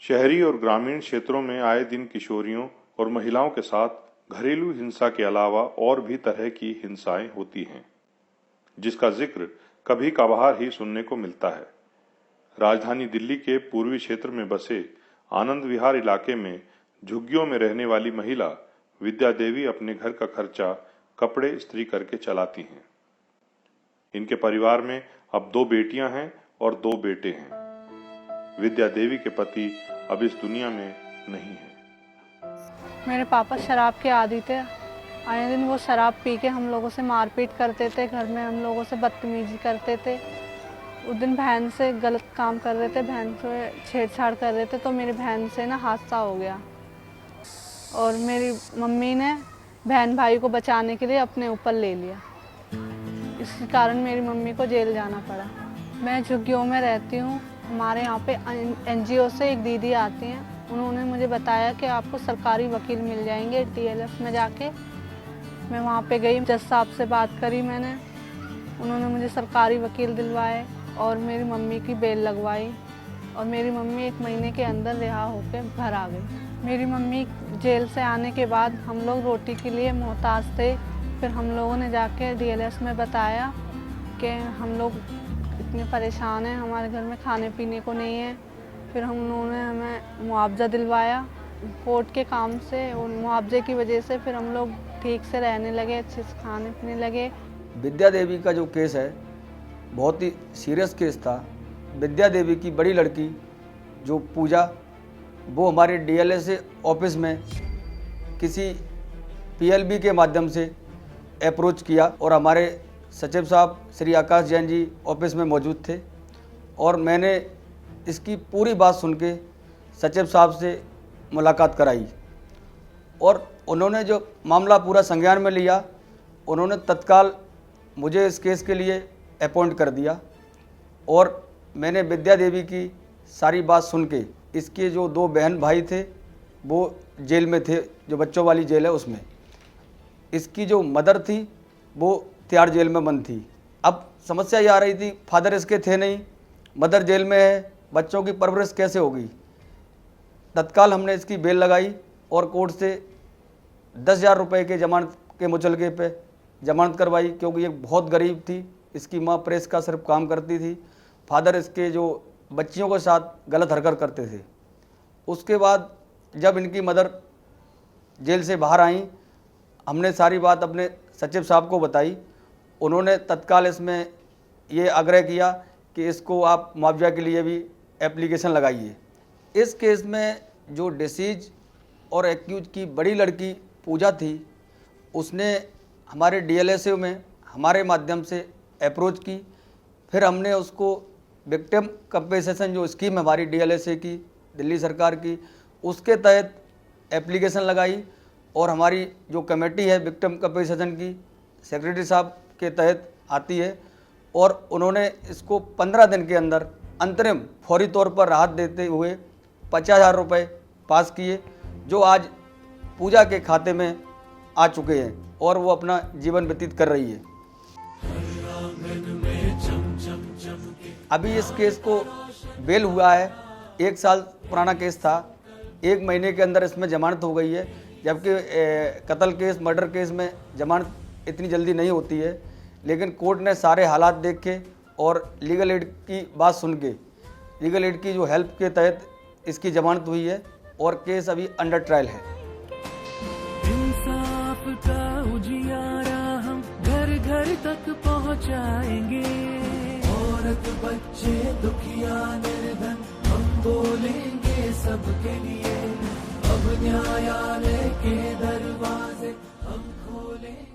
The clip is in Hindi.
शहरी और ग्रामीण क्षेत्रों में आए दिन किशोरियों और महिलाओं के साथ घरेलू हिंसा के अलावा और भी तरह की हिंसाएं होती हैं, जिसका जिक्र कभी कभार ही सुनने को मिलता है। राजधानी दिल्ली के पूर्वी क्षेत्र में बसे आनंद विहार इलाके में झुग्गियों में रहने वाली महिला विद्या देवी अपने घर का खर्चा कपड़े इस्त्री करके चलाती हैं। इनके परिवार में अब 2 बेटियां हैं और 2 बेटे हैं। विद्या देवी के पति अब इस दुनिया में नहीं है। मेरे पापा शराब के आदी थे। आए दिन वो शराब पी के हम लोगों से मारपीट करते थे, घर में हम लोगों से बदतमीजी करते थे। उस दिन बहन से गलत काम कर रहे थे, बहन से छेड़छाड़ कर रहे थे, तो मेरी बहन से ना हादसा हो गया और मेरी मम्मी ने बहन भाई को बचाने के लिए अपने ऊपर ले लिया। इस कारण मेरी मम्मी को जेल जाना पड़ा। मैं झुग्गियों में रहती हूँ। हमारे यहाँ पे NGO से एक दीदी आती हैं, उन्होंने मुझे बताया कि आपको सरकारी वकील मिल जाएंगे TLF में जाके। मैं वहाँ पे गई, जज साहब से बात करी मैंने, उन्होंने मुझे सरकारी वकील दिलवाए और मेरी मम्मी की बेल लगवाई और मेरी मम्मी 1 महीने के अंदर रिहा होकर घर आ गई। मेरी मम्मी जेल से आने के बाद हम लोग रोटी के लिए मोहताज थे। फिर हम लोगों ने जाके DLS में बताया कि हम लोग इतने परेशान हैं, हमारे घर में खाने पीने को नहीं है। फिर उन्होंने हमें मुआवजा दिलवाया कोर्ट के काम से, उन मुआवजे की वजह से फिर हम लोग ठीक से रहने लगे, अच्छे से खाने पीने लगे। विद्या देवी का जो केस है बहुत ही सीरियस केस था। विद्या देवी की बड़ी लड़की जो पूजा, वो हमारे DLS ऑफिस में किसी PLB के माध्यम से अप्रोच किया और हमारे सचिव साहब श्री आकाश जैन जी ऑफिस में मौजूद थे और मैंने इसकी पूरी बात सुन के सचिव साहब से मुलाकात कराई और उन्होंने जो मामला पूरा संज्ञान में लिया, उन्होंने तत्काल मुझे इस केस के लिए अपॉइंट कर दिया और मैंने विद्या देवी की सारी बात सुन के, इसके जो 2 बहन भाई थे वो जेल में थे, जो बच्चों वाली जेल है उसमें। इसकी जो मदर थी वो तिहाड़ जेल में बंद थी। अब समस्या ये आ रही थी, फादर इसके थे नहीं, मदर जेल में है, बच्चों की परवरिश कैसे होगी। तत्काल हमने इसकी बेल लगाई और कोर्ट से 10,000 रुपये के जमानत के मुचलके पे जमानत करवाई, क्योंकि ये बहुत गरीब थी। इसकी माँ प्रेस का सिर्फ काम करती थी, फादर इसके जो बच्चियों के साथ गलत हरकत करते थे। उसके बाद जब इनकी मदर जेल से बाहर आई, हमने सारी बात अपने सचिव साहब को बताई। उन्होंने तत्काल इसमें ये आग्रह किया कि इसको आप मुआवजा के लिए भी एप्लीकेशन लगाइए। इस केस में जो डिसीज और एक्यूज की बड़ी लड़की पूजा थी, उसने हमारे DLS में हमारे माध्यम से अप्रोच की। फिर हमने उसको विक्टिम कंपेंसेशन जो स्कीम है हमारी DLS की, दिल्ली सरकार की, उसके तहत एप्लीकेशन लगाई और हमारी जो कमेटी है विक्टिम कंपेंसेशन की, सेक्रेटरी साहब के तहत आती है और उन्होंने इसको 15 दिन के अंदर अंतरिम फौरी तौर पर राहत देते हुए 50,000 रुपये पास किए, जो आज पूजा के खाते में आ चुके हैं और वो अपना जीवन व्यतीत कर रही है। अभी इस केस को बेल हुआ है, 1 साल पुराना केस था, 1 महीने के अंदर इसमें जमानत हो गई है, जबकि कत्ल केस, मर्डर केस में जमानत इतनी जल्दी नहीं होती है। लेकिन कोर्ट ने सारे हालात देख के और लीगल एड की बात सुन के, लीगल एड की जो हेल्प के तहत इसकी जमानत हुई है और केस अभी अंडर ट्रायल है। इंसाफ का उजियारा हम घर घर तक पहुंचाएंगे। औरत बच्चे दुखिया निर्धन हम बोलेंगे सबके लिए। अब न्यायालय के दरवाजे हम खोलेंगे।